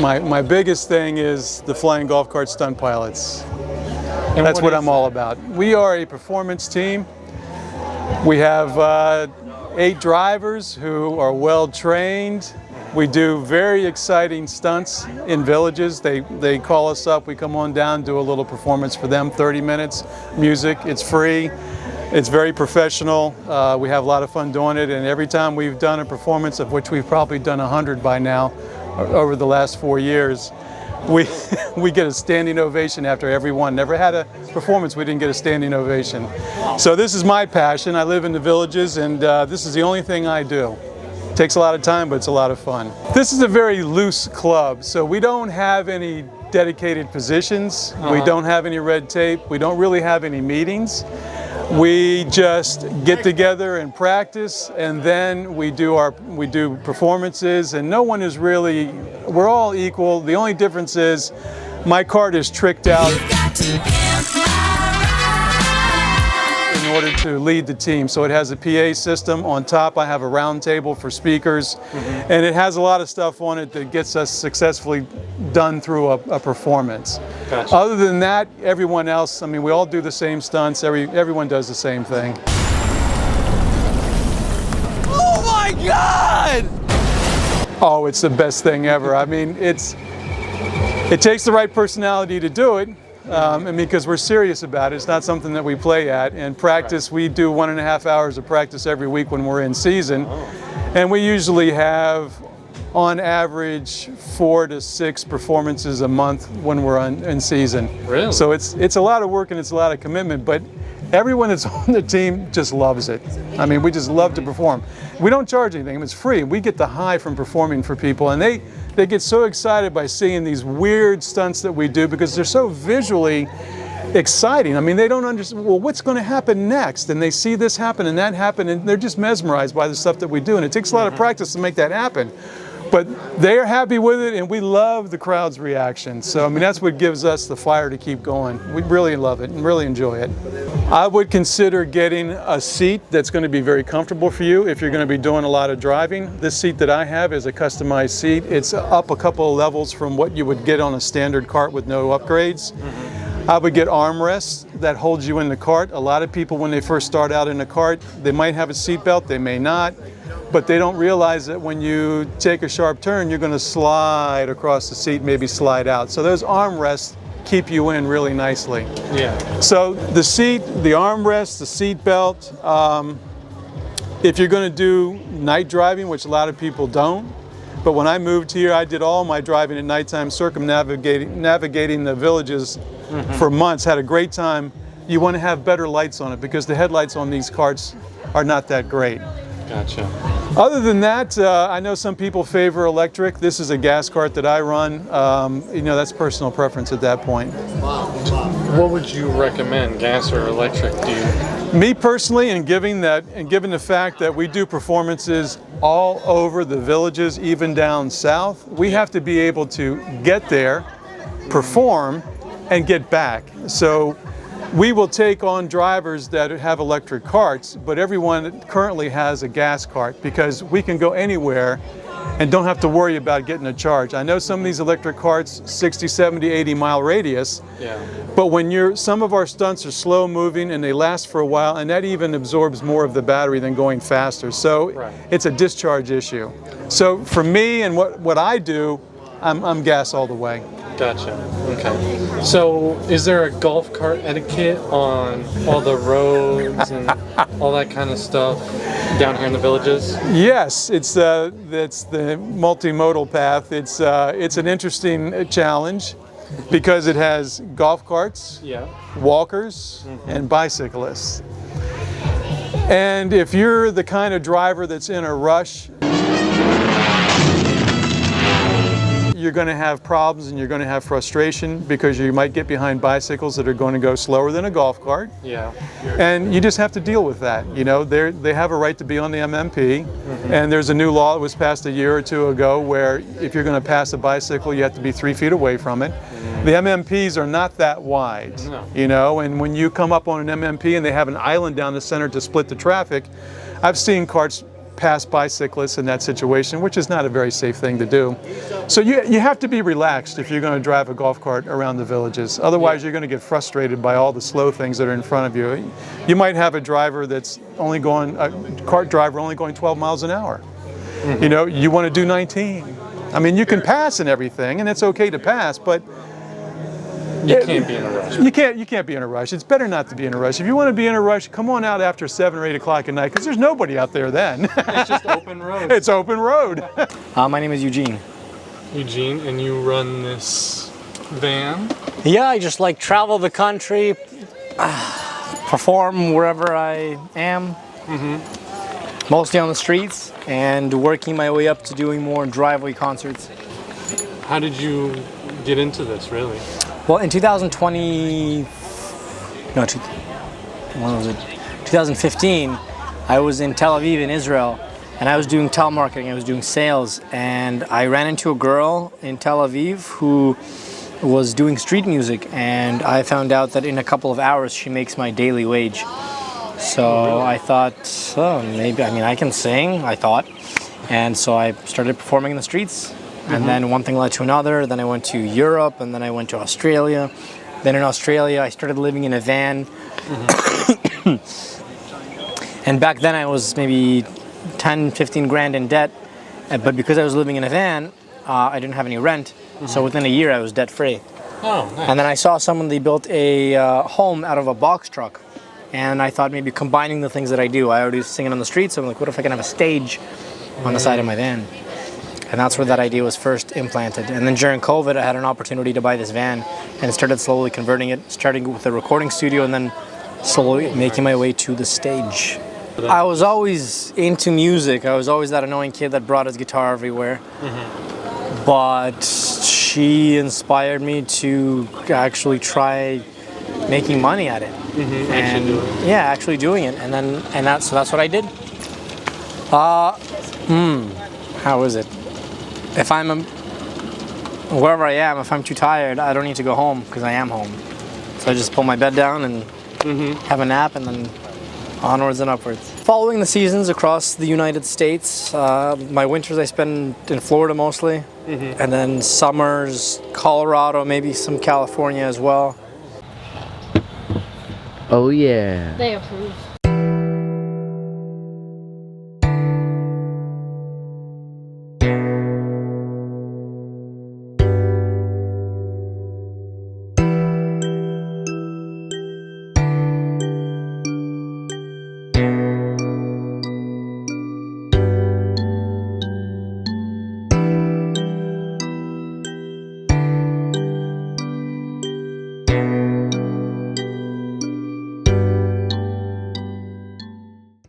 My biggest thing is the flying golf cart stunt pilots. And that's what I'm all about. We are a performance team. We have 8 drivers who are well trained. We do very exciting stunts in villages. They call us up, we come on down, do a little performance for them, 30 minutes, music, it's free. It's very professional. We have a lot of fun doing it, and every time we've done a performance, of which we've probably done 100 by now over the last 4 years, we get a standing ovation after every one. Never had a performance we didn't get a standing ovation. So this is my passion. I live in the villages, and this is the only thing I do. It takes a lot of time, but it's a lot of fun. This is a very loose club, so we don't have any dedicated positions. We don't have any red tape. We don't really have any meetings. We just get together and practice, and then we do performances, and no one is really, we're all equal. The only difference is my cart is tricked out in order to lead the team. So it has a PA system. On top I have a round table for speakers, and it has a lot of stuff on it that gets us successfully done through a performance. Gotcha. Other than that, everyone else, I mean, we all do the same stunts. Everyone does the same thing. Oh my God! Oh, it's the best thing ever. I mean, it takes the right personality to do it. And because we're serious about it, it's not something that we play at. And practice, we do 1.5 hours of practice every week when we're in season. And we usually have, on average, 4 to 6 performances a month when we're in season. Really? So it's a lot of work and it's a lot of commitment, but everyone that's on the team just loves it. I mean, we just love to perform. We don't charge anything, it's free. We get the high from performing for people, and they get so excited by seeing these weird stunts that we do because they're so visually exciting. I mean, they don't understand, well, what's going to happen next? And they see this happen and that happen, and they're just mesmerized by the stuff that we do. And it takes a lot of practice to make that happen. But they are happy with it, and we love the crowd's reaction. So, I mean, that's what gives us the fire to keep going. We really love it and really enjoy it. I would consider getting a seat that's going to be very comfortable for you if you're going to be doing a lot of driving. This seat that I have is a customized seat. It's up a couple of levels from what you would get on a standard cart with no upgrades. I would get armrests that hold you in the cart. A lot of people, when they first start out in a cart, they might have a seat belt, they may not. But they don't realize that when you take a sharp turn, you're going to slide across the seat, maybe slide out. So those armrests keep you in really nicely. Yeah. So the seat, the armrest, the seat belt, if you're going to do night driving, which a lot of people don't, but when I moved here, I did all my driving at nighttime, navigating the villages for months, had a great time. You want to have better lights on it because the headlights on these carts are not that great. Gotcha. Other than that, I know some people favor electric. This is a gas cart that I run. You know, that's personal preference at that point. What would you recommend, gas or electric? Me personally, and given the fact that we do performances all over the villages, even down south, we have to be able to get there, perform, and get back. So we will take on drivers that have electric carts, but everyone currently has a gas cart because we can go anywhere and don't have to worry about getting a charge. I know some of these electric carts, 60, 70, 80 mile radius, but when some of our stunts are slow moving and they last for a while, and that even absorbs more of the battery than going faster. So it's a discharge issue. So for me and what I do, I'm gas all the way. Gotcha. Okay. So, is there a golf cart etiquette on all the roads and all that kind of stuff down here in the villages? Yes, it's the multimodal path. It's an interesting challenge because it has golf carts, walkers, and bicyclists. And if you're the kind of driver that's in a rush, you're going to have problems and you're going to have frustration because you might get behind bicycles that are going to go slower than a golf cart. Yeah. And you just have to deal with that. You know, they have a right to be on the MMP, and there's a new law that was passed a year or two ago where if you're going to pass a bicycle, you have to be 3 feet away from it. The MMPs are not that wide, you know, and when you come up on an MMP and they have an island down the center to split the traffic, I've seen carts pass bicyclists in that situation, which is not a very safe thing to do. So you have to be relaxed if you're going to drive a golf cart around the villages. Otherwise, you're going to get frustrated by all the slow things that are in front of you. You might have a driver that's only going, a cart driver only going 12 miles an hour. Mm-hmm. You know, you want to do 19. I mean, you can pass and everything, and it's okay to pass, but you can't be in a rush. You can't be in a rush. It's better not to be in a rush. If you want to be in a rush, come on out after 7 or 8 o'clock at night, because there's nobody out there then. It's just open road. It's open road. My name is Eugene. Eugene, and you run this van? Yeah, I just like travel the country, perform wherever I am, mostly on the streets, and working my way up to doing more driveway concerts. How did you get into this, really? Well, in 2015, I was in Tel Aviv in Israel, and I was doing telemarketing, I was doing sales, and I ran into a girl in Tel Aviv who was doing street music, and I found out that in a couple of hours she makes my daily wage. So I thought, oh, maybe, I mean, I can sing, I thought. And so I started performing in the streets. And then one thing led to another. Then I went to Europe, and then I went to Australia. Then in Australia, I started living in a van. And back then I was maybe 10, 15 grand in debt. But because I was living in a van, I didn't have any rent. So within a year, I was debt free. Oh, nice. And then I saw someone, they built a home out of a box truck. And I thought maybe combining the things that I do. I already was singing on the street, so I'm like, what if I can have a stage on the side of my van? And that's where that idea was first implanted. And then during COVID, I had an opportunity to buy this van and started slowly converting it, starting with a recording studio and then slowly making my way to the stage. I was always into music. I was always that annoying kid that brought his guitar everywhere. But she inspired me to actually try making money at it. And actually doing it. And that's what I did. How is it? If I'm wherever I am, if I'm too tired, I don't need to go home because I am home. So I just pull my bed down and have a nap, and then onwards and upwards. Following the seasons across the United States, my winters I spend in Florida mostly, and then summers, Colorado, maybe some California as well. Oh yeah. They approve.